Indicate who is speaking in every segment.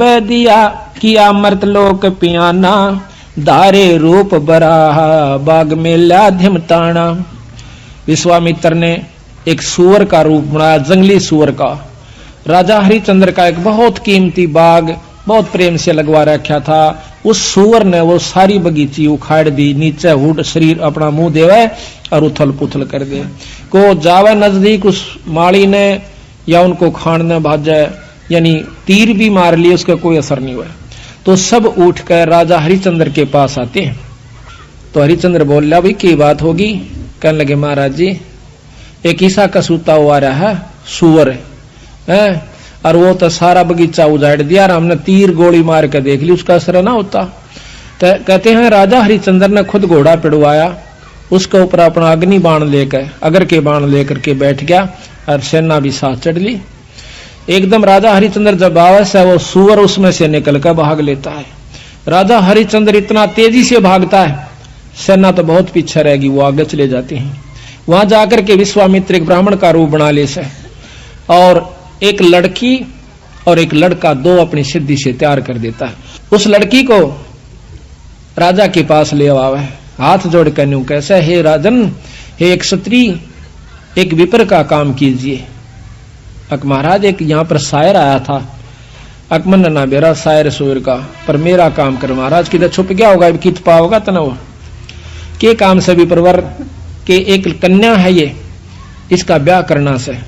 Speaker 1: बैदिया किया मर्तलोक पियाना, धारे रूप बराहा बाग में लाध्यम ताना। विश्वामित्र ने एक सुअर का रूप बनाया, जंगली सुअर का। राजा हरिश्चंद्र का एक बहुत कीमती बाग बहुत प्रेम से लगवा रखा था। उस सुअर ने वो सारी बगीची उखाड़ दी, नीचे हुड शरीर अपना मुंह देवे और उथल पुथल कर दे। को जावे नजदीक उस माली ने या उनको खाने भाजे, यानी तीर भी मार लिए, उसका कोई असर नहीं हुआ। तो सब उठकर राजा हरिश्चंद्र के पास आते हैं। तो हरिश्चंद्र बोल रहा, भाई की बात होगी? कहने लगे, महाराज जी एक ईसा का सूता हुआ रहा है, सुअर है, और वो तो सारा बगीचा उजाड़ दिया और हमने तीर गोली मार के देख ली, उसका असर ना होता। तो कहते हैं राजा हरिश्चंद्र ने खुद घोड़ा पिड़वाया, उसके ऊपर अपना अग्नि बाण लेकर, अगर के बाण लेकर के बैठ गया और सेना भी साथ चढ़ ली। एकदम राजा हरिश्चंद्र जब आवास है, वो सुअर उसमें से निकल कर भाग लेता है। राजा हरिश्चंद्र इतना तेजी से भागता है, सेना तो बहुत पीछे रहेगी, वो आगे चले जाते हैं। वहां जाकर के विश्वामित्र एक ब्राह्मण का रूप बना ले से, और एक लड़की और एक लड़का दो अपनी सिद्धि से तैयार कर देता है। उस लड़की को राजा के पास ले आवे, हाथ जोड़ कर न्यू कैसे, हे राजन, हे एक क्षत्रिय, एक विप्र का काम कीजिए। अक महाराज एक यहाँ पर शायर आया था, अकमन ना बेरा शायर सुर का, पर मेरा काम कर महाराज। किधर छुप गया होगा, कित पाओगा तनव के काम से विप्रवर के एक कन्या है ये, इसका ब्याह करना से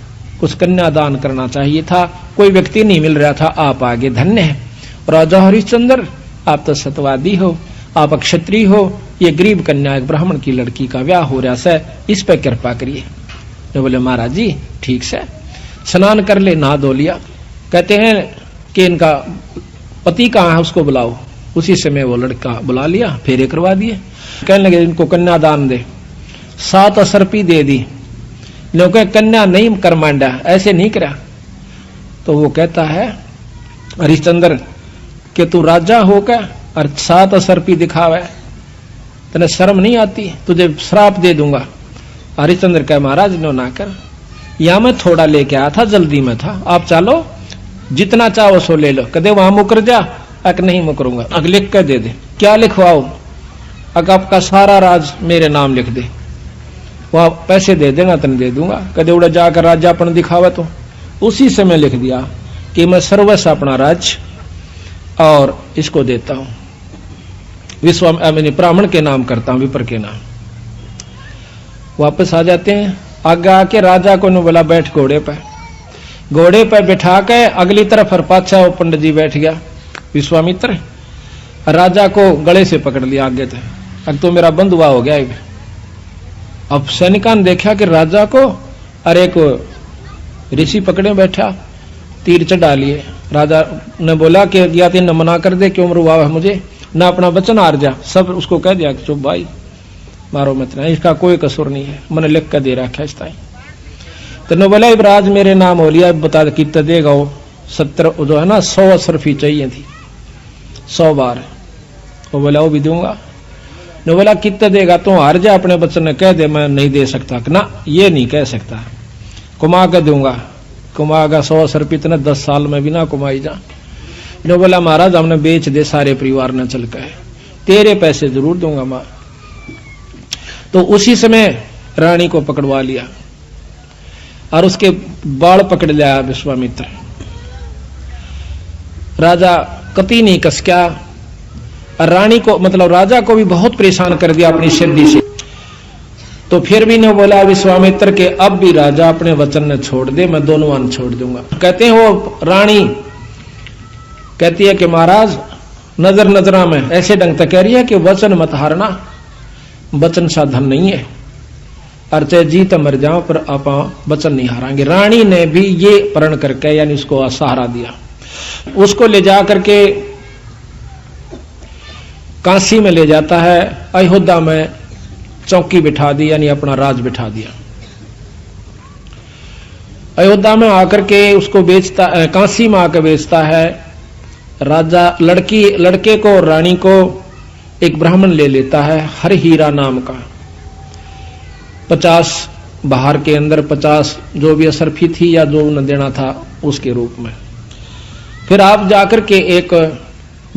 Speaker 1: कुछ कन्यादान करना चाहिए था, कोई व्यक्ति नहीं मिल रहा था, आप आगे धन्य है। राजा हरिश्चंद्र आप तो सत्यवादी हो, आप क्षत्रिय हो, ये गरीब कन्या एक ब्राह्मण की लड़की का ब्याह हो रहा है, इस पर कृपा करिए। तो बोले महाराज जी ठीक से, स्नान कर ले, नहा धो लिया। कहते हैं कि इनका पति कहाँ है, उसको बुलाओ। उसी समय वो लड़का बुला लिया, फेरे करवा दिए। कहने लगे इनको कन्यादान दे, 7 असर्पी दे दी। लोग कन्या नहीं कर मांडा, ऐसे नहीं करा। तो वो कहता है हरिश्चंद्र कि तू राजा होकर और 7 असर्पी दिखावे, तेने शर्म नहीं आती, तुझे श्राप दे दूंगा। हरिश्चंद्र कहे महाराज नो ना कर, या मैं थोड़ा लेके आया था, जल्दी में था, आप चलो जितना चाहो सो ले लो। कदे वहां मुकर जा, अक नहीं मुकरूंगा, अग लिख कर दे दे। क्या लिखवाओ? अग आपका सारा राज मेरे नाम लिख दे, वहां पैसे दे देना, तन दे दूंगा। कदे उड़ा जाकर राज्यापन दिखावा। तो उसी समय लिख दिया कि मैं सर्वस्व अपना राज्य और इसको देता हूं, ब्राह्मण के नाम करता हूं, विप्र के नाम। वापस आ जाते हैं, आगे आके राजा को ने बोला बैठ घोड़े पर। घोड़े पर बैठा के अगली तरफ और पाछा वो पंडित जी बैठ गया विश्वामित्र, राजा को गले से पकड़ लिया आगे तक। अब तो मेरा बंधुआ हो गया। अब सैनिका ने देखा कि राजा को अरे को ऋषि पकड़े बैठा, तीर चढ़ा लिए। राजा ने बोला कि या तीन मना कर दे, क्यों मरवा है मुझे, ना अपना वचन हार जा। सब उसको कह दिया कि चुप भाई, मारो मत ना, इसका कोई कसूर नहीं है, मैंने लिख कर दे रखा इस टाइम। तो ने बोला राज मेरे नाम हो लिया, बता कितना देगा वो? 70 जो है ना 100 असरफी चाहिए थी, 100 बार। वो बोला वो भी दूंगा। ने बोला कितना देगा? तो हार जा, अपने बच्चन ने कह दे मैं नहीं दे सकता। ना ये नहीं कह सकता, कुमा कर दूंगा। कुमागा 100 असरफी इतने 10 साल में भी ना कुमाई जा। ने बोला महाराज हमने बेच दे सारे परिवार ने चल कर, तेरे पैसे जरूर दूंगा मां। तो उसी समय रानी को पकड़वा लिया और उसके बाल पकड़ लिया विश्वामित्र। राजा कति नहीं कसक्या, और रानी को मतलब राजा को भी बहुत परेशान कर दिया अपनी सिद्धि से। तो फिर भी ने बोला विश्वामित्र के अब भी राजा अपने वचन ने छोड़ दे, मैं दोनों वन छोड़ दूंगा। कहते हैं वो रानी कहती है कि महाराज नजर नजरा में ऐसे ढंग तक कह रही है कि वचन मत हारना, वचन साधन नहीं है, और चाहे जीत मर जाओ पर आप वचन नहीं हारांगे। रानी ने भी ये प्रण करके यानी उसको सहारा दिया। उसको ले जा करके काशी में ले जाता है, अयोध्या में चौकी बिठा दी, यानी अपना राज बिठा दिया। अयोध्या में आकर के उसको बेचता, काशी में आकर बेचता है। राजा लड़के को और रानी को एक ब्राह्मण ले लेता है, हर हीरा नाम का। 50 बाहर के अंदर 50 जो भी असरफी थी या जो न देना था उसके रूप में। फिर आप जाकर के एक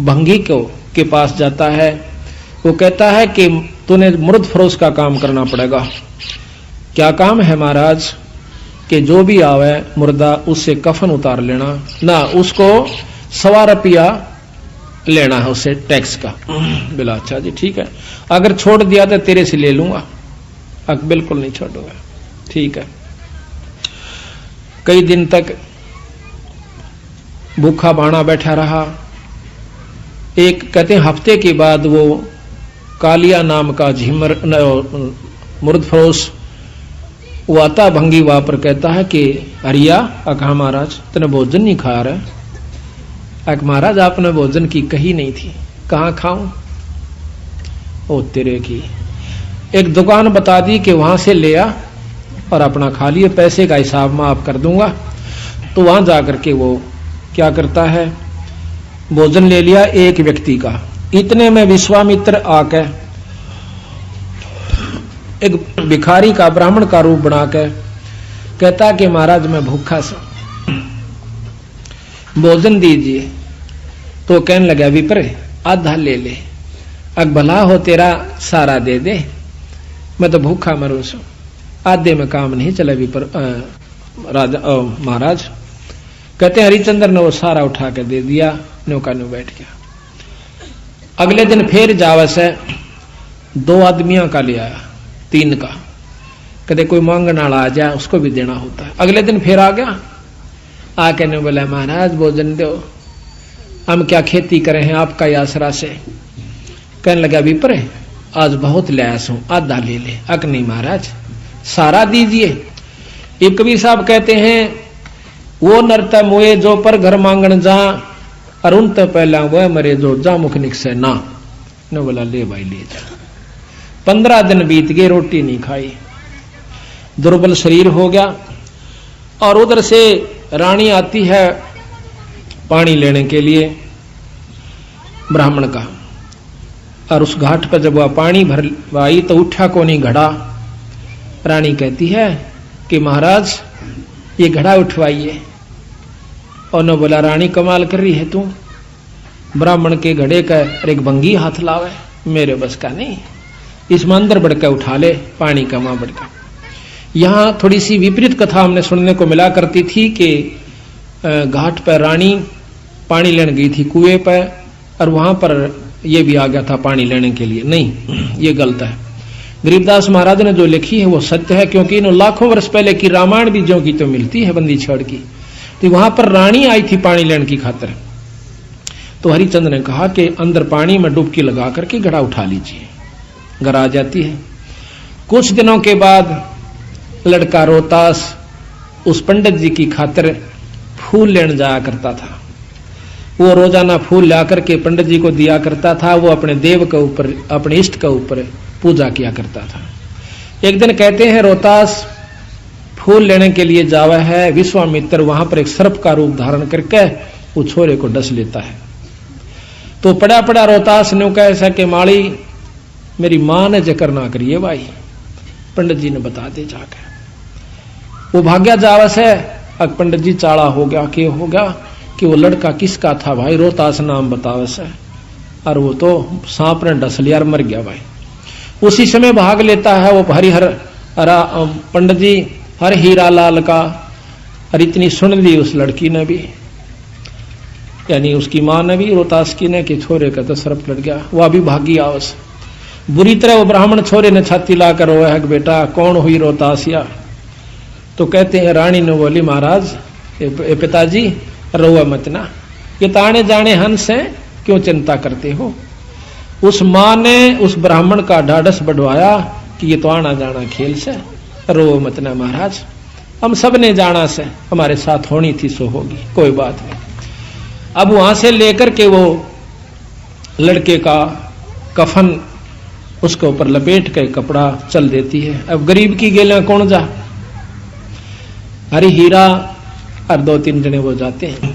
Speaker 1: भंगी के पास जाता है। वो कहता है कि तूने मुर्द फरोश का काम करना पड़ेगा। क्या काम है महाराज? कि जो भी आवे मुर्दा उससे कफन उतार लेना ना, उसको 1.25 रुपया लेना है उससे टैक्स का। बोला अच्छा जी ठीक है, अगर छोड़ दिया तो तेरे से ले लूंगा। बिल्कुल नहीं छोड़ूंगा। ठीक है। कई दिन तक भूखा बाणा बैठा रहा। एक कहते हैं हफ्ते के बाद वो कालिया नाम का झिमर मुर्द फरोश वो आता भंगी वहां पर, कहता है कि अरिया कहा महाराज तूने भोजन नहीं खा रहा? महाराज आपने भोजन की कही नहीं थी। कहाँ खाऊं? ओ तेरे की। एक दुकान बता दी कि वहां से ले आ और अपना खा लिए, पैसे का हिसाब मैं आप कर दूंगा। तो वहां जाकर के वो क्या करता है, भोजन ले लिया एक व्यक्ति का। इतने में विश्वामित्र आके एक भिखारी का ब्राह्मण का रूप बनाकर कहता कि महाराज मैं भूखा सा, भोजन दीजिए। तो कहने लगा विप्र आधा ले ले, भला हो तेरा सारा दे दे, मैं तो भूखा मरू सू, आधे में काम नहीं चला। विप्र राजा महाराज कहते हैं हरिचंद्र ने वो सारा उठा कर दे दिया, नौका न्यू बैठ गया। अगले दिन फिर जावस है 2 आदमियों का ले आया, 3 का। कहते कोई मांगने वाला आ जाए उसको भी देना होता है। अगले दिन फिर आ गया, आके ने बोला महाराज भोजन दो, हम क्या खेती करें हैं आपका आसरा से। कहने लगा विप्र आज बहुत लयास हूं, आधा ले ले। नहीं महाराज सारा दीजिए। एक कबीर साहब कहते हैं वो नरता मोए जो पर घर मांगन जा, अरुण तो पहला वह मरे जो जा मुख निकसे ना। ने बोला ले भाई ले जा। 15 दिन बीत गए, रोटी नहीं खाई, दुर्बल शरीर हो गया। और उधर से रानी आती है पानी लेने के लिए ब्राह्मण का, और उस घाट पर जब वह पानी भरवाई तो उठा को नहीं घड़ा। रानी कहती है कि महाराज ये घड़ा उठवाइए। और न बोला रानी कमाल कर रही है तू, ब्राह्मण के घड़े का एक भंगी हाथ लावे, मेरे बस का नहीं, इसमें अंदर बढ़कर उठा ले पानी का मां बढ़कर। यहां थोड़ी सी विपरीत कथा हमने सुनने को मिला करती थी कि घाट पर रानी पानी लेने गई थी कुएं पर, और वहां पर यह भी आ गया था पानी लेने के लिए। नहीं, ये गलत है। गरीबदास महाराज ने जो लिखी है वो सत्य है, क्योंकि इन लाखों वर्ष पहले की रामायण भी जो की तो मिलती है बंदी छड़ की। तो वहां पर रानी आई थी पानी लेने की खातिर। तो हरिचंद्र ने कहा कि अंदर पानी में डुबकी लगा करके घड़ा उठा लीजिए। घर आ जाती है। कुछ दिनों के बाद लड़का रोहतास उस पंडित जी की खातिर फूल लेने जाया करता था। वो रोजाना फूल ला करके पंडित जी को दिया करता था। वो अपने देव के ऊपर, अपने इष्ट के ऊपर पूजा किया करता था। एक दिन कहते हैं रोहतास फूल लेने के लिए जावा है, विश्वामित्र वहां पर एक सर्प का रूप धारण करके वो छोरे को डस लेता है। तो पड़ा पड़ा रोहतास ने कहा ऐसा कि माली मेरी मां ने जिक्र ना करिए भाई, पंडित जी ने बता दे जाकर। वो भाग्या जावस है। अब पंडित जी चाड़ा हो गया कि हो गया कि वो लड़का किसका था भाई, रोहतास नाम बतावस है, और वो तो सांप ने डस लिया और मर गया भाई। उसी समय भाग लेता है वो हरिहर पंडित जी हर हीरा लाल का, और इतनी सुन ली उस लड़की ने भी, यानी उसकी मां ने भी, रोहतास की ने, कि छोरे का तो सर्प लड़ गया। वो अभी भागी आवस। बुरी तरह वो ब्राह्मण छोरे ने छाती लाकर रोया है कि बेटा कौन हुई रोहतासिया। तो कहते हैं रानी ने बोली महाराज पिताजी रोआ मत ना, ये ताने जाने हंस है, क्यों चिंता करते हो। उस मां ने उस ब्राह्मण का ढाढ़स बढ़वाया कि ये तो आना जाना खेल से, रो मत ना महाराज, हम सब ने जाना से, हमारे साथ होनी थी सो होगी, कोई बात नहीं। अब वहां से लेकर के वो लड़के का कफन उसके ऊपर लपेट के कपड़ा चल देती है। अब गरीब की गेला कौन जा, हरी हीरा और 2-3 जने वो जाते हैं।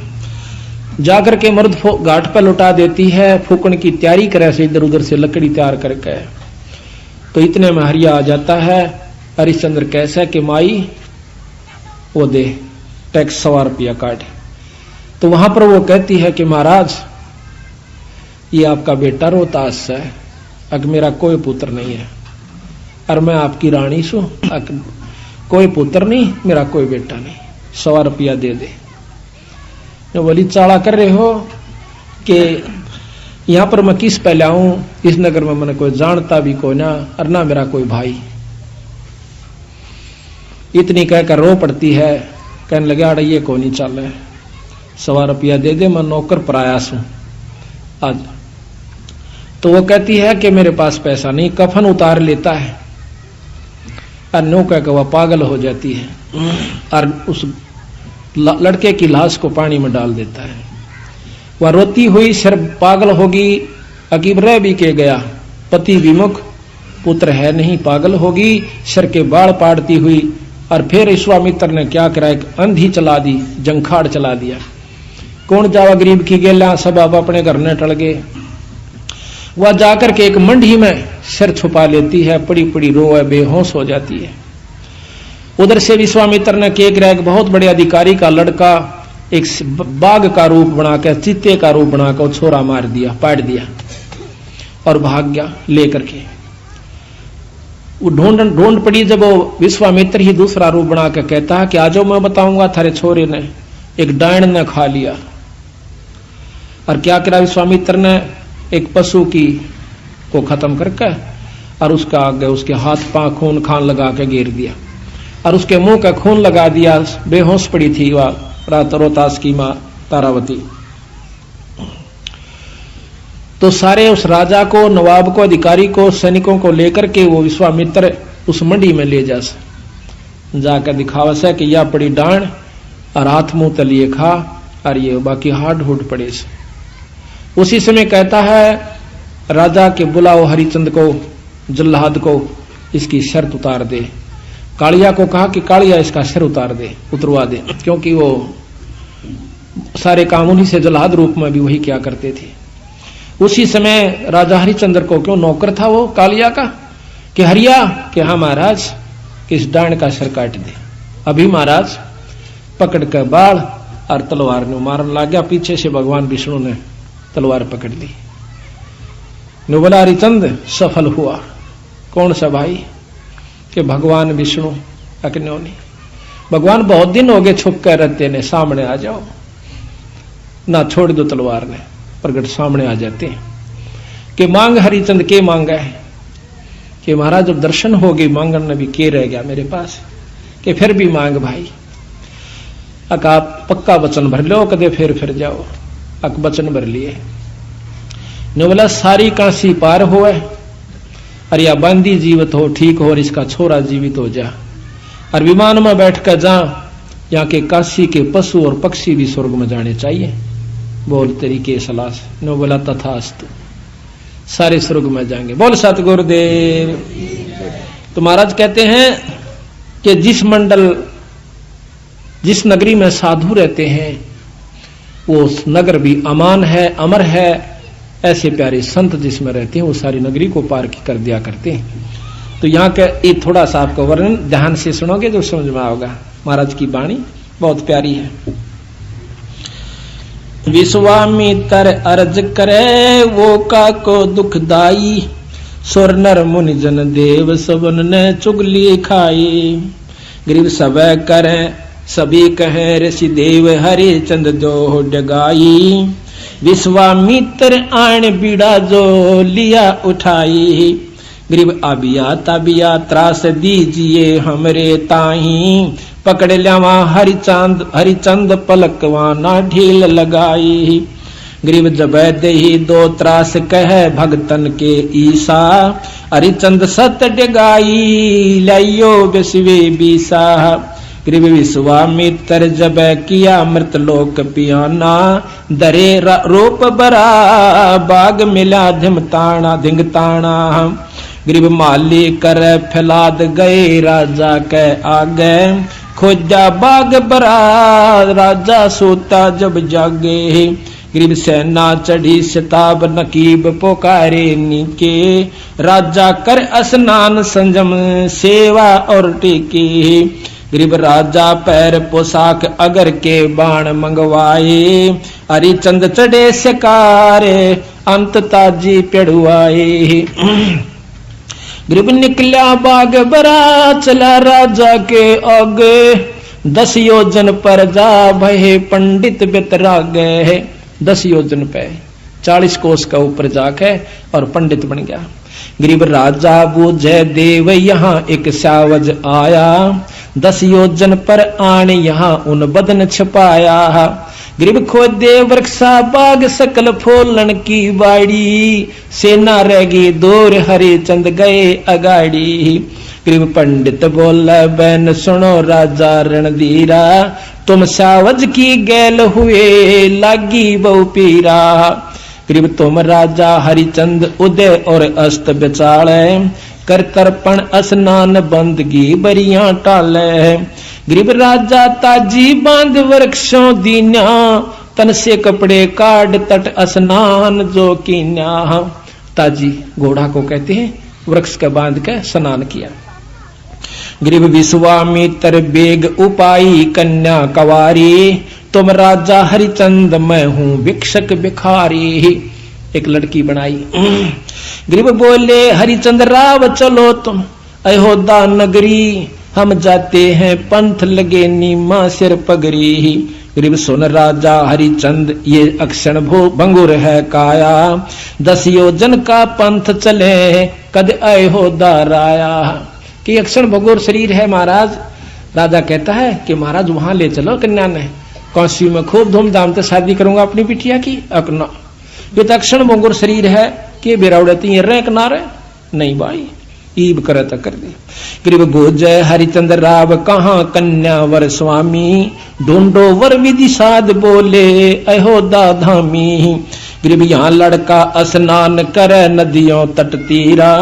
Speaker 1: जाकर के मर्द घाट पर लुटा देती है, फूकन की तैयारी करे से इधर उधर से लकड़ी तैयार करके। तो इतने में हरिया आ जाता है। हरिश्चंद्र कैसा कि माई वो दे टैक्स 100 रुपया काट। तो वहां पर वो कहती है कि महाराज ये आपका बेटा रोहतास है, अग मेरा कोई पुत्र नहीं है और मैं आपकी रानी सू, कोई पुत्र नहीं, मेरा कोई बेटा नहीं, 100 रुपया दे दे। जो बोली चाला कर रहे हो कि यहां पर मैं किस पे लाऊं, इस नगर में मैंने कोई जानता भी को ना और ना मेरा कोई भाई। इतनी कहकर रो पड़ती है, कहने लगे अड़ ये को नहीं चल है, 100 रुपया दे दे, मैं नौकर प्रयास हूं आज। तो वो कहती है कि मेरे पास पैसा नहीं, कफन उतार लेता है और नो कहकर वह पागल हो जाती है और उस लड़के की लाश को पानी में डाल देता है। वह रोती हुई शर पागल होगी, अकीब रह भी के गया, पति विमुख, पुत्र है नहीं, पागल होगी, सर के बाल पाड़ती हुई। और फिर विश्वामित्र ने क्या करा, एक अंधी चला दी, जंखाड़ चला दिया। कौन जावा गरीब की गेला, सब अब अपने घर न टल गए। वह जाकर के एक मंडी में सिर छुपा लेती है, पड़ी पड़ी रोए, बेहोश हो जाती है। उधर से विश्वामित्र ने केक रहा, एक बहुत बड़े अधिकारी का लड़का एक बाघ का रूप बनाकर, चीते का रूप बनाकर छोरा मार दिया, पाट दिया और भाग गया लेकर के। वो ढूंढ पड़ी, जब वो विश्वामित्र ही दूसरा रूप बनाकर कहता है कि आजो मैं बताऊंगा थारे छोरे ने एक डायन ने खा लिया। और क्या करा विश्वामित्र ने, एक पशु की को खत्म करके और उसका आगे उसके हाथ पांव खून खान लगा के घेर दिया और उसके मुंह का खून लगा दिया। बेहोश पड़ी थी वह रोहतास की मां तारावती। तो सारे उस राजा को, नवाब को, अधिकारी को, सैनिकों को लेकर के वो विश्वामित्र उस मंडी में ले जाकर दिखावा से कि यह पड़ी डांड और हाथ मुंह तलिए खा और ये बाकी हाड हुड पड़े से। उसी समय कहता है राजा के बुलाओ हरिचंद को, जल्लाद को, इसकी शर्त उतार दे। कालिया को कहा कि कालिया इसका सिर उतरवा दे, क्योंकि वो सारे काम उन्हीं से जल्लाद रूप में भी वही क्या करते थे। उसी समय राजा हरिचंद्र को, क्यों नौकर था वो कालिया का, कि हरिया, कि हाँ महाराज, कि इस डांड का सिर काट दे। अभी महाराज पकड़ कर बाल और तलवार ने मारने लग गया। पीछे से भगवान विष्णु ने तलवार पकड़ ली। बोला हरिचंद सफल हुआ। कौन सा भाई, कि भगवान विष्णु अग्नि। भगवान बहुत दिन हो गए छुप कर रहते ने, सामने आ जाओ ना, छोड़ दो तलवार ने, प्रगट सामने आ जाते हैं। कि मांग हरिचंद के मांगा है, कि महाराज जब दर्शन हो गई मांगन ने भी के रह गया मेरे पास, कि फिर भी मांग भाई। अक आप पक्का वचन भर लो, कदे फिर जाओ। अक वचन भर लिए। ने बोला सारी काशी पार होए और या बांदी जीवित हो, ठीक हो, और इसका छोरा जीवित हो जा, और विमान में बैठ कर जा, यहाँ के काशी के पशु और पक्षी भी स्वर्ग में जाने चाहिए। बोल तेरी के सलाह से। नो बोला तथास्तु, सारे स्वर्ग में जाएंगे। बोल सतगुरुदेव। तो महाराज कहते हैं कि जिस नगरी में साधु रहते हैं वो नगर भी अमान है, अमर है। ऐसे प्यारे संत जिसमें रहते हैं वो सारी नगरी को पार कर दिया करते हैं। तो यहाँ का ये थोड़ा सा आपको वर्णन ध्यान से सुनोगे जो समझ में आओगा। महाराज की वाणी बहुत प्यारी है। विश्वामित्र अर्ज करे वो का को दुखदाई, सुर नर मुनि जन देव सबन ने चुगली खाई। गरीब सब करे सभी कहे ऋषि देव, हरिचंद जो डगाई। विश्वामित्र आन बीड़ा जो लिया उठाई। गरीब आबिया त्रास दीजिए हमरे ताही। पकड़ लियावा हरिचंद पलकवाना ढील लगाई। गरीब जब दही दो त्रास कह भगतन के ईसा। हरिचंद सत डगाई लाइयो विश्वे बीसा। गरीब विश्वामित्र जब किया मृत लोक पियाना। दरे रूप बरा बाग मिला धिंगताना। गरीब माली कर फैलाद गए राजा के आगे। खोजा बाग बरा राजा सोता जब जागे। गरीब सेना चढ़ी शताब नकीब पुकारे नीके। राजा कर स्नान संजम सेवा और टेके। गरीब राजा पैर पोशाक अगर के बाण मंगवाए, हरिचंद चढ़े शिकारे अंत ताजी पेड़ुआए। गरीब निकला बाग बरा चला राजा के आगे, 10 योजन पर जा भये पंडित बितरागे। 10 योजन पे 40 कोस का ऊपर जाके और पंडित बन गया। गरीब राजा बूझे देव यहाँ एक सावज आया, 10 योजन पर आने यहाँ उन बदन छपाया। गरीब खोदे वृक्षा बाग सकल फूलन की बाड़ी, सेना रहेगी दूर हरिचंद गए अगाड़ी। गरीब पंडित बोला बैन सुनो राजा रणधीरा, तुम सावज की गैल हुए लागी बहु पीरा। गरीब तुम राजा हरिचंद उदय और अस्त बिचाले, कर तर्पण स्नान बंदगी बरियां टाले। गरीब राजा ताजी बांध वृक्षों दीन्या, तन से कपड़े काट तट स्नान जो कीन्या। ताजी घोड़ा को कहते हैं, वृक्ष के बांध के स्नान किया। गरीब विश्वामित्र बेग उपाई कन्या कवारी, तुम राजा हरिचंद मैं हूं भिक्षक भिखारी। एक लड़की बनाई। गरीब बोले हरिचंद राव चलो तुम अयोध्या नगरी, हम जाते हैं पंथ लगे नीमा सिर पगरी। गरीब सुन राजा हरिचंद ये अक्षण भंगुर है काया, 10 योजन का पंथ चले कद अयोध्या राया। कि अक्षण भंगुर शरीर है महाराज। राजा कहता है कि महाराज वहां ले चलो कन्या ने, काशी में खूब धूमधाम से शादी करूंगा अपनी बिटिया की। अकना ये तो अक्षण भंगुर शरीर है कि बिरावड़ती रह किनारे नहीं भाई, ईब करे तो कर दे। गरीब गोजय हरिचंद राव कहाँ कन्या वर स्वामी, ढूंढो वर विधि साध बोले अयोध्या धामी। गरीब यहाँ लड़का स्नान करे नदियों तट तीरा,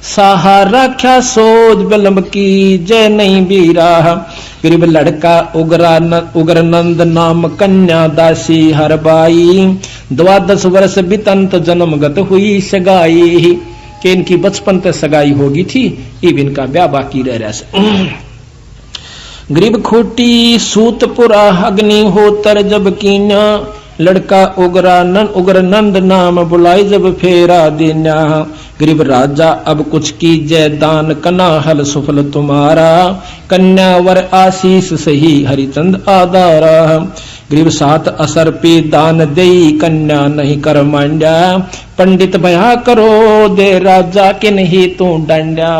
Speaker 1: साहा राख्या सोध बिलम्ब की जय नहीं बीरा। गरीब लड़का उग्र नंद नाम कन्या दासी हरबाई, 12 वर्ष बितंत जन्मगत हुई सगाई। कि इनकी बचपन तक सगाई होगी थी, इब इनका ब्याह बाकी रह रहा। गरीब खोटी सूतपुरा अग्नि होतर जब कीन्या, लड़का उग्र नंद नाम बुलाई जब फेरा देना। गरीब राजा अब कुछ कीजय दान कना हल सुफल तुम्हारा, कन्या वर आशीष सही हरिचंद आधारा। गरीब 7 असर पे दान दई कन्या नहीं कर मांड्या, पंडित भया करो दे राजा के नहीं तू डांड्या।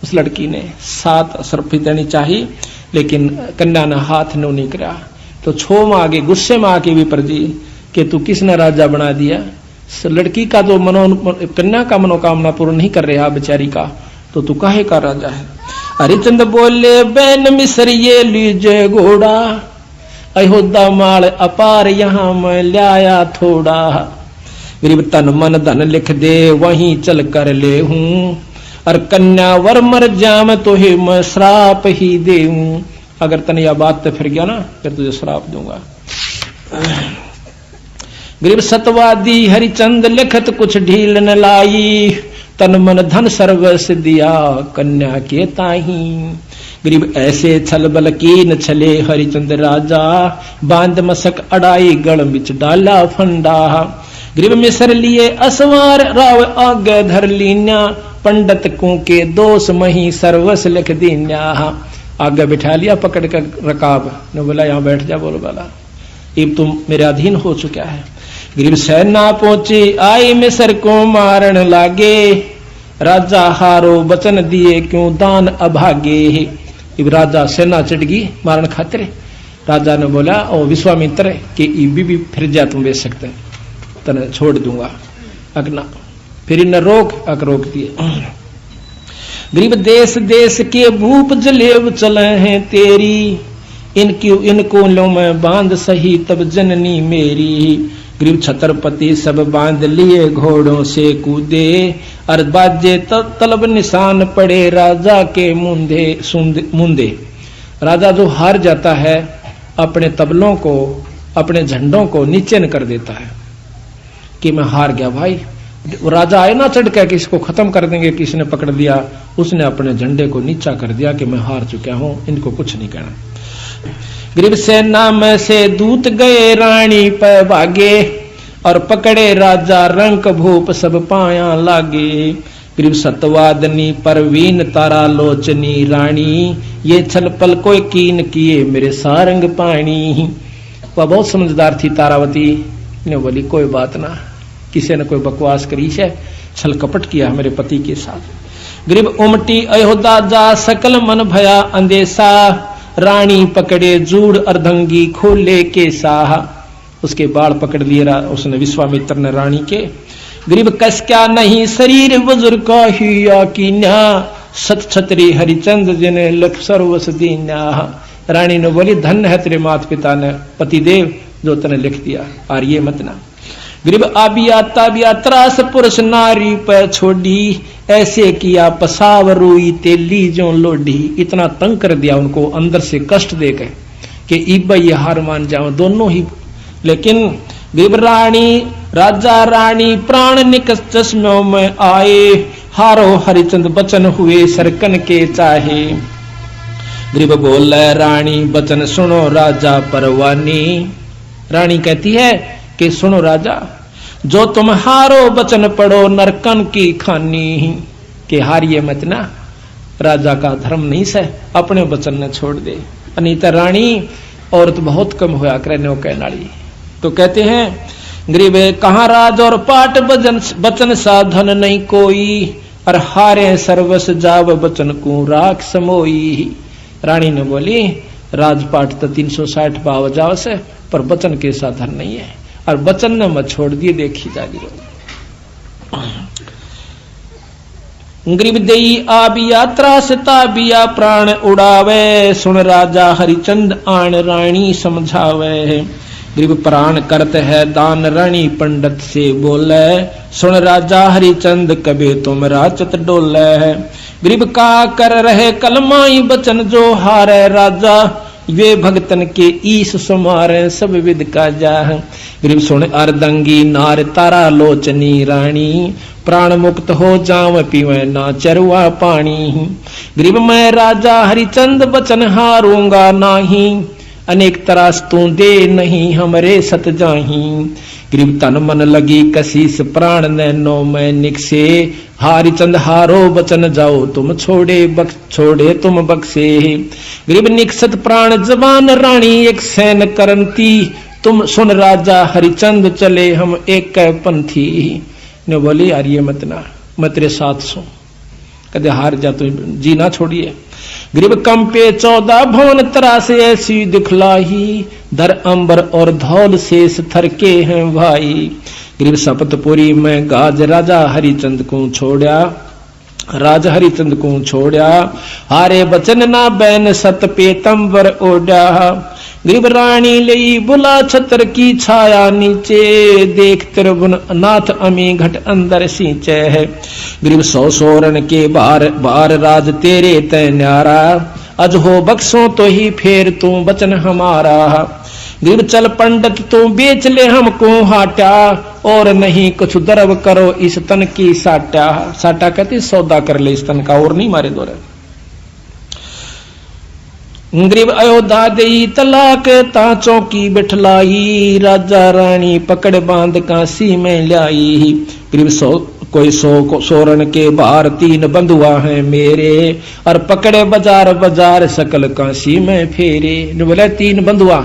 Speaker 1: उस लड़की ने 7 असर पे देनी चाहिए, लेकिन कन्या ने हाथ नो नहीं करा। तो छो में आगे गुस्से में आके भी प्रजी कि तू किसने राजा बना दिया। लड़की का जो कन्या का मनोकामना पूर्ण नहीं कर रहा बेचारी का, तो तू काहे का राजा है। हरिचंद बोले बैन मिसर ये लीजे घोड़ा, अयोध्या माल अपार यहाँ मैं लाया थोड़ा। गरीब तन मन धन लिख दे वहीं चल कर ले हूं, और कन्या वर मर जाम तो ही मैं श्राप ही दे हूं। अगर तने यह बात तो फिर गया ना, फिर तुझे श्राप दूंगा। गरीब सतवादी हरिचंद लिखत कुछ ढील न लाई, तन मन धन सर्वस दिया कन्या के ताही। गरीब ऐसे छल बल कीन छले हरिचंद राजा, बांध मसक अड़ाई गढ़ बिच डाला फंडा। गरीब मिसर लिए असवार राव आगे धर लीन्या, पंडित को के दोष मही सर्वस लिख दीन्या। आगे बिठा लिया पकड़ कर रकाब ने बोला यहाँ बैठ जा। बोल वाला अब तुम मेरे अधीन हो चुका है। गरीब सेना पहुंची आई मिसर को मारन लागे, राजा हारो बचन दिए क्यों दान अभागे। इब राजा सेना चढ़ गई मारन खातिर। राजा ने बोला ओ विश्वामित्र कि इबी भी फिर जा तुम बेच सकते तने छोड़ दूंगा। अगना फिर इन्हें रोक दिए। गरीब देश देश के भूप जलेब चले हैं तेरी, इनको लो मैं बांध सही तब जननी मेरी। गरीब छत्रपति सब बांध लिए घोड़ों से कूदे, और बाजे तलब निशान पड़े राजा के मुंदे। राजा जो हार जाता है अपने तबलों को अपने झंडों को नीचे न कर देता है कि मैं हार गया भाई, राजा आए ना चढ़ के कि इसको खत्म कर देंगे, किसी ने पकड़ दिया, उसने अपने झंडे को नीचा कर दिया कि मैं हार चुका हूं, इनको कुछ नहीं कहना। गरीब सेना में से दूत गए रानी पे भागे, और पकड़े राजा रंक भूप सब पाया लागे। गरीब सतवादनी परवीन तारा लोचनी रानी, ये छल पल कोई कीन किए मेरे सारंग पानी। वह बहुत समझदार थी तारावती ने बोली कोई बात ना, किसी ने कोई बकवास करी है, छल कपट किया मेरे पति के साथ। गरीब उमटी अयोध्या जा सकल मन भया अंदेशा, रानी पकड़े जूड़ अर्धंगी खोले के साहा। उसके बाल पकड़ लिए उसने विश्वामित्र ने रानी के। गरीब कस क्या नहीं शरीर बुजुर्ग का हिया कीन्या, सत छतरी हरिचंद जिने लख सर्वस दीन्या। रानी ने बोली धन्य है तेरे माता पिता ने पतिदेव जो तने लिख दिया, और ये मत ना। गरीब आबिया ताबिया त्रास पुरुष नारी पर छोड़ी, ऐसे किया पसाव रोई तेली जो लोडी। इतना तंग कर दिया उनको अंदर से कष्ट देकर कि इब्बा ये हार मान जाओ दोनों ही। लेकिन गरीब रानी राजा रानी प्राण निकस चश्मों में आए, हारो हरिचंद बचन हुए सरकन के चाहे। गरीब बोल रानी बचन सुनो राजा परवानी। रानी कहती है कि सुनो राजा, जो तुम हारो बचन पढ़ो नरकन की खानी। के हारिए मत ना, राजा का धर्म नहीं से, अपने वचन ने छोड़ दे। अनीता रानी औरत बहुत कम होया करने कह नाड़ी। तो कहते हैं गरीब कहाँ राज और पाट बचन साधन नहीं कोई, और हारे सर्वस जाव बचन को राख समोई। रानी ने बोली राजपाट तो 360 पाव जाव से, पर बचन के साधन नहीं है, और बचन ने मत छोड़ दिए देखी जागी। गरीब देई आबिया त्रास ताबिया प्राण उड़ावे, सुन राजा हरिचंद आन रानी समझावे। गरीब प्राण करत है दान रानी पंडित से बोले, सुन राजा हरिचंद कबे तुम राचत डोले। गरीब का कर रहे कलमाई बचन जो हारे राजा, वे भगतन के ईश सुमारे सब विद का जा। गरीब सुन अर्दंगी नार तारा लोचनी रानी, प्राण मुक्त हो जाव पीवे ना चरवा पानी। गरीब मैं राजा हरिचंद बचन हारूंगा नाही, अनेक तरास तू दे नहीं हमरे सत जाही। गरीब तन मन लगी कसीस प्राण नैनो में निकसे, हरिचंद हारो बचन जाओ तुम छोड़े तुम बक्से। गरीब निकसत प्राण जवान रानी एक सैन करंती, तुम सुन राजा हरिचंद चले हम एक पंथी। ने बोली यार ये मत ना, मैं तेरे साथ सो, कदे हार जा तो जी ना छोड़िए। गरीब कंपे 14 भवन तरास ऐसी दिखलाई, धर अंबर और धौल शेष थरके हैं भाई। गरीब सपतपुरी में गाज राजा हरिचंद को छोड़ा, राजा हरिचंद को छोड़ा, हारे बचन ना बैन सत पेतंबर ओढ़ा। गरीब रानी लई बुला छतर की छाया नीचे, देख त्रिभुवन नाथ अमी घट अंदर सींचे है। गरीब 100 सोरण के बार राज तेरे तय न्यारा, अज हो बख्सो तो ही फेर तू बचन हमारा। गरीब चल पंडित तू बेच ले हमको हाटा, और नहीं कुछ दरब करो इस तन की साटा। साटा कहते सौदा कर ले इस तन का, और नहीं मारे दौरे। गरीब अयोध्या देई तलाक ता चौकी बिठलाई, राजा रानी पकड़ बांध काशी में लाई। गरीब 100 सोरण के बार 3 बंधुआ हैं मेरे, और पकड़े बाजार बाजार सकल काशी में फेरे। बोले 3 बंधुआ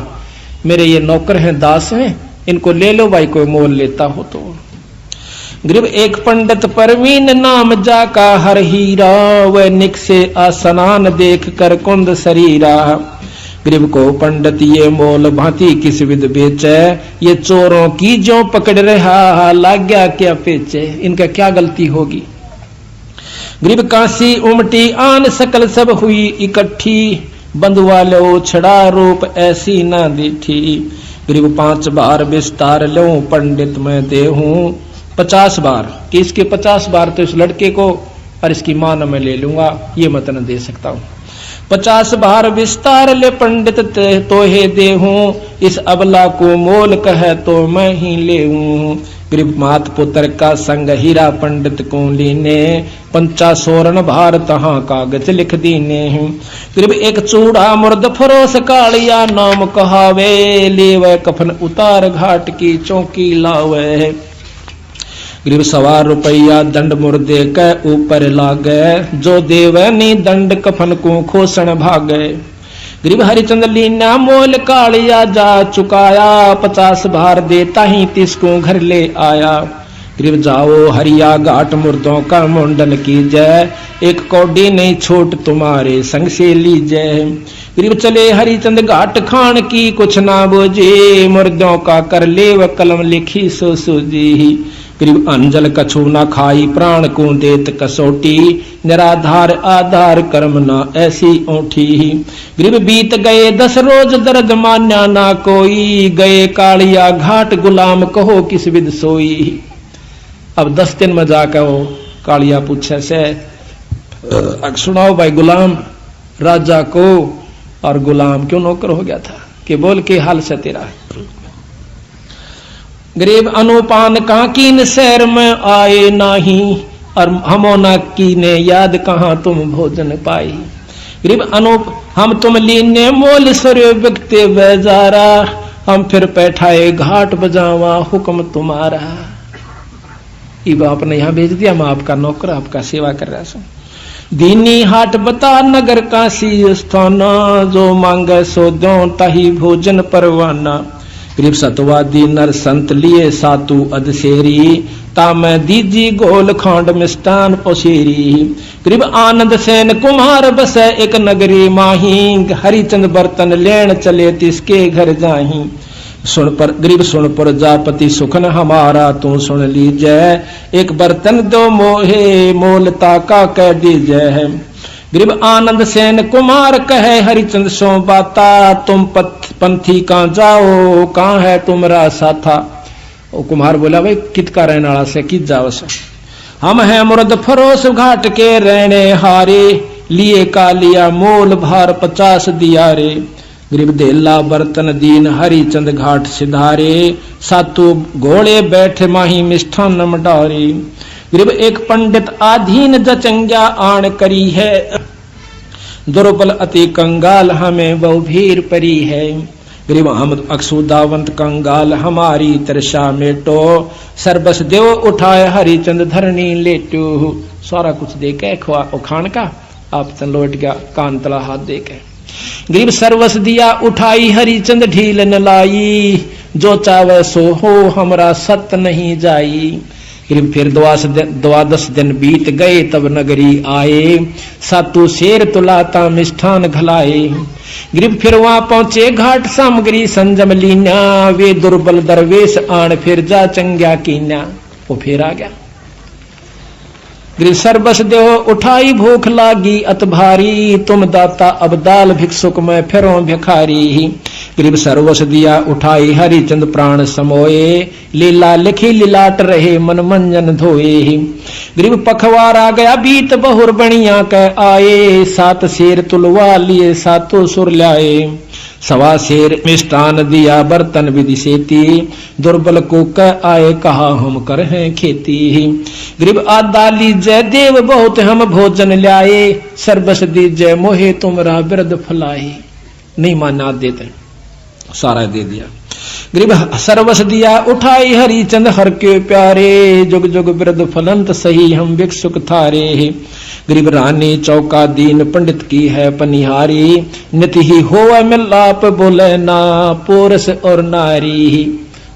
Speaker 1: मेरे ये नौकर हैं दास हैं, इनको ले लो भाई कोई मोल लेता हो तो। गरीब एक पंडित परवीन नाम जाका हर हीरा, वह निक से आसनान देख कर कुंद शरीरा। गरीब को पंडित ये मोल भांति किस विद बेचे, ये चोरों की जो पकड़ रहा लाग गया क्या पेचे। इनका क्या गलती होगी। गरीब काशी उमटी आन सकल सब हुई इकट्ठी, बंधुआ लो छड़ा रूप ऐसी ना दीठी। गरीब 5 बार विस्तार लो पंडित मैं देहूं, 50 बार कि इसके 50 बार तो इस लड़के को और इसकी मां न मैं ले लूंगा, ये मत न दे सकता हूं। 50 बार विस्तार ले पंडित तो हे देहूं, इस अबला को मोल कहे तो मैं ही लेऊं। गरीब मात पुत्र का संग हीरा पंडित को लीने, पंचा सोरन भार तहाँ कागज लिख दीने। गरीब एक चूड़ा मुर्द फरोस कालिया नाम कहावे, लेवे कफन उतार घाट की चौकी लावे। गरीब 1.25 रुपया दंड मुर्दे के ऊपर लागे, जो देवे नी दंड कफन को खोसन भागे। गरीब हरिचंद लीना मोल कालिया जा चुकाया, 50 भार देता ही 30 को घर ले आया। गरीब जाओ हरिया घाट मुर्दों का मुंडन कीजय, एक कौड़ी नहीं छोट तुम्हारे संग से लीजय। गरीब चले हरिचंद घाट खान की कुछ ना बोझे, मुर्दों का कर ले व कलम लिखी सो सूझी। गरीब अंजल कछु ना खाई प्राण को देत कसौटी, निराधार आधार कर्म ना ऐसी ओठी। गरीब बीत गए 10 रोज दर्द मान्या ना कोई, गए कालिया घाट गुलाम कहो किस विद सोई। अब 10 दिन में जाकर वो कालिया पूछे से सुनाओ भाई गुलाम, राजा को और गुलाम क्यों नौकर हो गया था, कि बोल के हाल से तेरा। गरीब अनुपान का कीन शहर में आए नाही, और हमोना कीने याद कहाँ तुम भोजन पाई। गरीब अनूप हम तुम लीने मोल सर्व बिकते बेजारा, हम फिर बैठाए घाट बजावा हुक्म तुम्हारा। इब आपने यहाँ भेज दिया, मैं आपका नौकर आपका सेवा कर रहा हूं। दीनी हाट बता नगर काशी स्थाना, जो मांगे सो दो ताही भोजन परवाना। गरीब सतवादी नर संत लिए सातु अधसेरी, तामै दीजी गोल खांड मिष्टान पोसेरी। गरीब आनंद सेन कुमार बसे एक नगरी माही, हरिचंद बर्तन लेन चले तिसके घर जाही। सुन पर गरीब सुन पर जापति सुखन हमारा तू सुन लीजय, एक बर्तन दो मोहे मोलता का कह दीजय। गरीब आनंद सेन कुमार कहे हरिचंद सो बाता, तुम पंथी कहाँ जाओ कहाँ है तुमरा साथा। ओ कुमार बोला भाई कित का रहने वाला से कित जाओ से, हम हैं मुर्द फरोस घाट के रहने हारे, लिए का लिया मोल भार 50 दिया रे। गरीब देला बर्तन दीन हरिचंद घाट सिधारे, सातु घोड़े बैठे माही मिष्ठान मडारे। गरीब एक पंडित आधीन जचंग्या आण करी है, दुर्बल अति कंगाल हमें बहु भीर परी है। गरीब हम अक्षुदावंत कंगाल हमारी तरसा मेटो, सर्वस देव उठाए हरिचंद धरनी लेटो। सारा कुछ दे के खान का आप लौट गया कान तला हाथ दे के। गरीब सर्वस दिया उठाई हरिचंद ढील न लाई, जो चावे सो हो हमरा सत नहीं जाई। गरीब फिर 12 दिन बीत गए तब नगरी आए, सातु शेर तुलाता मिष्ठान घलाए। गरीब फिर वहां पहुंचे घाट सामग्री संजम लीना, वे दुर्बल दरवेश आण फिर जा चंग्या कीना। वो फिर आ गया। गरीब सर्वस देव उठाई भूख लागी अत भारी, तुम दाता अब दाल भिक्षुक में फिरो भिखारी। गरीब सर्वस दिया उठाई हरिचंद प्राण समोए, लीला लिखी लीलाट रहे मन मंजन धोए। गरीब पखवार आ गया बीत बहुर बणिया कह आए, 7 शेर तुलवा लिए सातों सुर लाए। 1.25 शेर मिष्टान दिया बर्तन विधि सेती, दुर्बल को कह आए कहा हम कर हैं खेती। गरीब आदा लीजय देव बहुत हम भोजन ल्याए, सर्वस दीजय मोहे तुमरा बिरद फलाए। नहीं माना देते सारा दे दिया। गरीब सर्वस दिया उठाई हरिचंद हर के प्यारे, जुग जुग बिरद फलंत सही हम भिक्षुक थारे। गरीब रानी चौका दीन पंडित की है पनिहारी, निति ही होवा मिलाप बोले ना पोरस और नारी।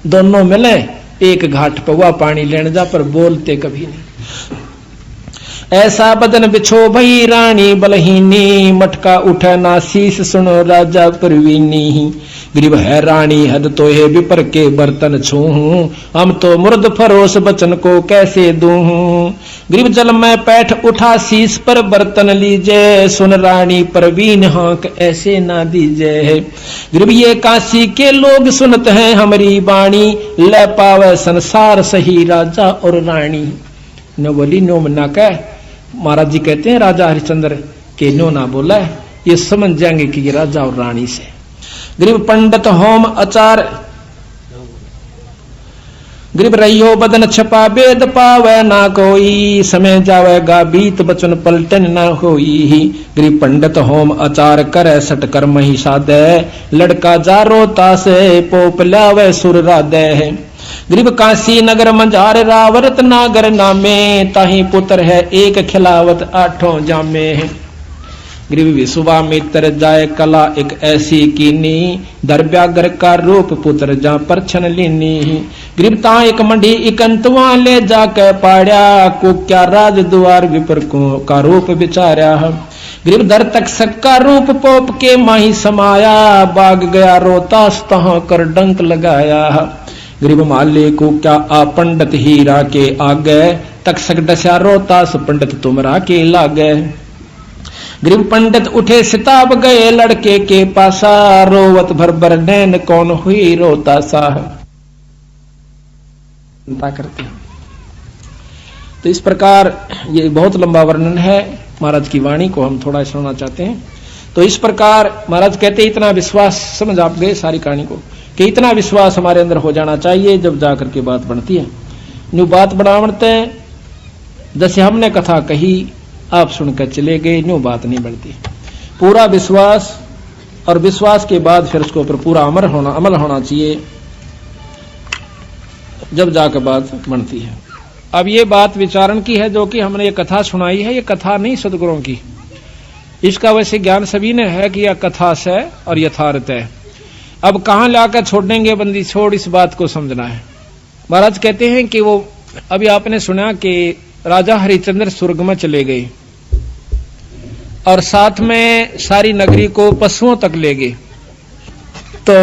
Speaker 1: दोनों मिले एक घाट पर हुआ पानी लेने जा पर बोलते कभी नहीं। ऐसा बदन बिछो भई रानी बलहीनी, मटका उठे ना शीस सुनो राजा परवीनी। गरीब है रानी हद तो है विपर के बर्तन छूहूं, हम तो मुर्द फरोस बचन को कैसे दूहूं। गरीब जल में पैठ उठा शीस पर बर्तन लीजे, सुन रानी परवीन हाँक ऐसे ना दीजे। गरीब ये काशी के लोग सुनते हैं हमारी बाणी, ले पावे संसार सही राजा और रानी। न बोली नो मना कह, महाराज जी कहते हैं राजा हरिश्चंद्र के नो ना बोला, ये समझ जाएंगे कि ये राजा और रानी से। गरीब पंडित होम आचार गरीब रहियो बदन छपा वेद पावे ना कोई, समय जावेगा बीत बचन पलटन ना होई। गरीब पंडित होम आचार करे सट कर्म ही साधे, लड़का जा रोता से पोप लावे सुर राधे। गरीब काशी नगर मंझार रावरत नागर नामे, ताही पुत्र है एक खिलावत आठों जामे। गरीब विश्वामित्र जाय कला एक ऐसी कीनी, दर व्यागर का रूप पुत्र जा परछन लीनी। गरीब ता एक मंडी इकंतवा ले जाके पाड़ा, को क्या राज द्वार विपर को का रूप विचारा। गरीब दर तक सक्का रूप पोप के माही समाया, बाग गया रोतास तहाँ कर डंक लगाया। गरीब माले को क्या आ पंडित हीरा के आगे, तक सक डसा रोतास पंडित तुमरा के लागे। गरीब पंडित उठे सिताब गए लड़के के पासा, रोवत भर भर नैन कौन हुई रोता सा। चिंता करते हैं। तो इस प्रकार ये बहुत लंबा वर्णन है, महाराज की वाणी को हम थोड़ा सुनना चाहते हैं। तो इस प्रकार महाराज कहते इतना विश्वास, समझ आप गए सारी कहानी को, कि इतना विश्वास हमारे अंदर हो जाना चाहिए जब जाकर के बात बनती है। न्यू बात बनावते हैं, जैसे हमने कथा कही आप सुनकर चले गए, न्यू बात नहीं बनती। पूरा विश्वास, और विश्वास के बाद फिर उसके ऊपर पूरा अमल होना चाहिए, जब जाकर बात बनती है। अब ये बात विचारण की है, जो कि हमने ये कथा सुनाई है, ये कथा नहीं सदगुरुओं की। इसका वैसे ज्ञान सभी ने है कि यह कथा से और यथार्थ है। अब कहां लाकर छोड़ेंगे बंदी छोड़, इस बात को समझना है। महाराज कहते हैं कि वो अभी आपने सुना कि राजा हरिश्चंद्र स्वर्ग में चले गए और साथ में सारी नगरी को पशुओं तक ले गए। तो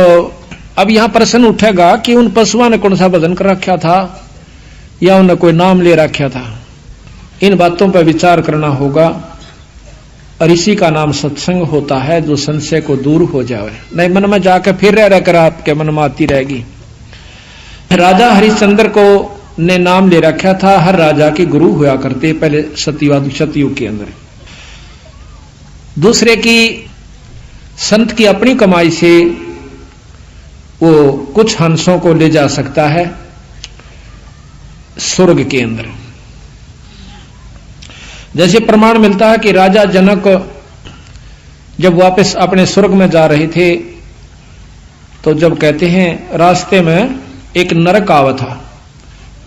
Speaker 1: अब यहां प्रश्न उठेगा कि उन पशुओं ने कौन सा भजन कर रखा था या उन्हें कोई नाम ले रखा था। इन बातों पर विचार करना होगा, और इसी का नाम सत्संग होता है, जो संशय को दूर हो जाए। नहीं मन में जाकर फिर रहकर आपके मन में आती रहेगी। राजा हरिश्चंद्र को ने नाम ले रखा था, हर राजा के गुरु हुआ करते पहले सतयुग के अंदर। दूसरे की संत की अपनी कमाई से वो कुछ हंसों को ले जा सकता है स्वर्ग के अंदर। जैसे प्रमाण मिलता है कि राजा जनक जब वापस अपने स्वर्ग में जा रहे थे, तो जब कहते हैं रास्ते में एक नरक आवा था,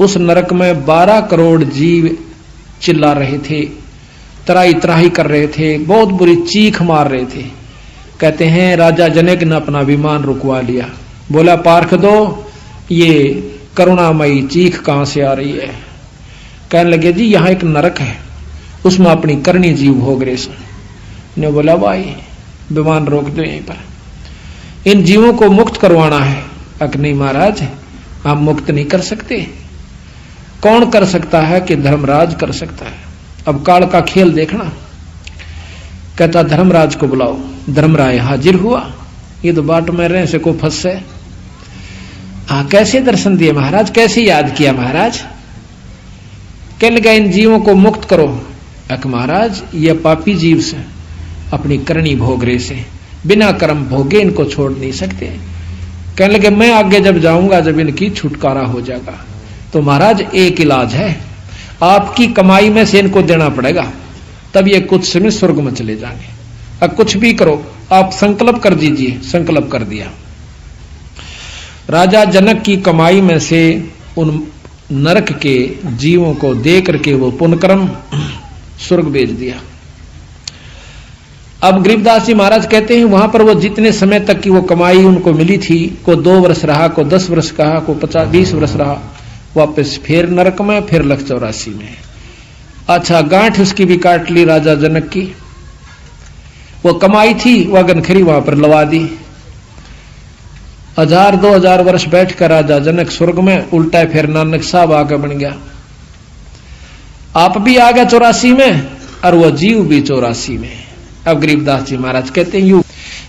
Speaker 1: उस नरक में 12 करोड़ जीव चिल्ला रहे थे, त्राही त्राही कर रहे थे, बहुत बुरी चीख मार रहे थे। कहते हैं राजा जनक ने अपना विमान रुकवा लिया, बोला पार्ख दो, ये करुणामयी चीख कहां से आ रही है। कहने लगे जी यहां एक नरक है, उसमें अपनी करनी जीव भोग रहे ने। बोला भाई विमान रोक दो, यहीं पर इन जीवों को मुक्त करवाना है। अक नहीं महाराज, हम मुक्त नहीं कर सकते। कौन कर सकता है कि धर्मराज कर सकता है। अब काल का खेल देखना। कहता धर्मराज को बुलाओ। धर्मराय हाजिर हुआ, ये तो बाट में रहे से को फंसे। कैसे दर्शन दिए महाराज, कैसे याद किया महाराज। कहने लगा इन जीवों को मुक्त करो। अक महाराज ये पापी जीव से अपनी करनी भोग रहे से, बिना कर्म भोगे इनको छोड़ नहीं सकते। कहने लगे मैं आगे जब जाऊंगा जब इनकी छुटकारा हो जाएगा। तो महाराज एक इलाज है, आपकी कमाई में से इनको देना पड़ेगा, तब ये कुछ समय स्वर्ग में चले जाएंगे। अब कुछ भी करो, आप संकल्प कर दीजिए। संकल्प कर दिया। राजा जनक की कमाई में से उन नरक के जीवों को दे करके वो पुण्यकर्म स्वर्ग भेज दिया। अब गरीबदास जी महाराज कहते हैं वहां पर वो जितने समय तक की वो कमाई उनको मिली थी, को 2 वर्ष रहा, को 10 वर्ष कहा, को 50-20 वर्ष रहा, वापस फिर नरक में, फिर लख 84 में। अच्छा गांठ उसकी भी काट ली राजा जनक की। वो कमाई थी वह गनखरी वहां पर लवा दी। 1000-2000 वर्ष बैठकर राजा जनक स्वर्ग में, उल्टा फिर नानक साहब आगे बन गया। आप भी आ गया 84 में और वो जीव भी 84 में। अब गरीबदास जी महाराज कहते हैं यूं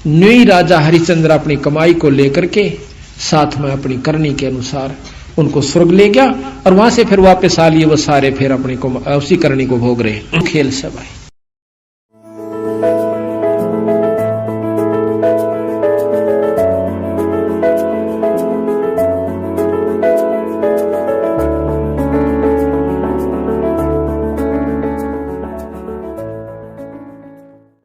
Speaker 1: न्यू राजा हरिश्चंद्र अपनी कमाई को लेकर के साथ में अपनी करनी के अनुसार उनको स्वर्ग ले गया, और वहां से फिर वापस आ लिए वो सारे फिर अपनी को उसी करनी को भोग रहे। खेल सब आए।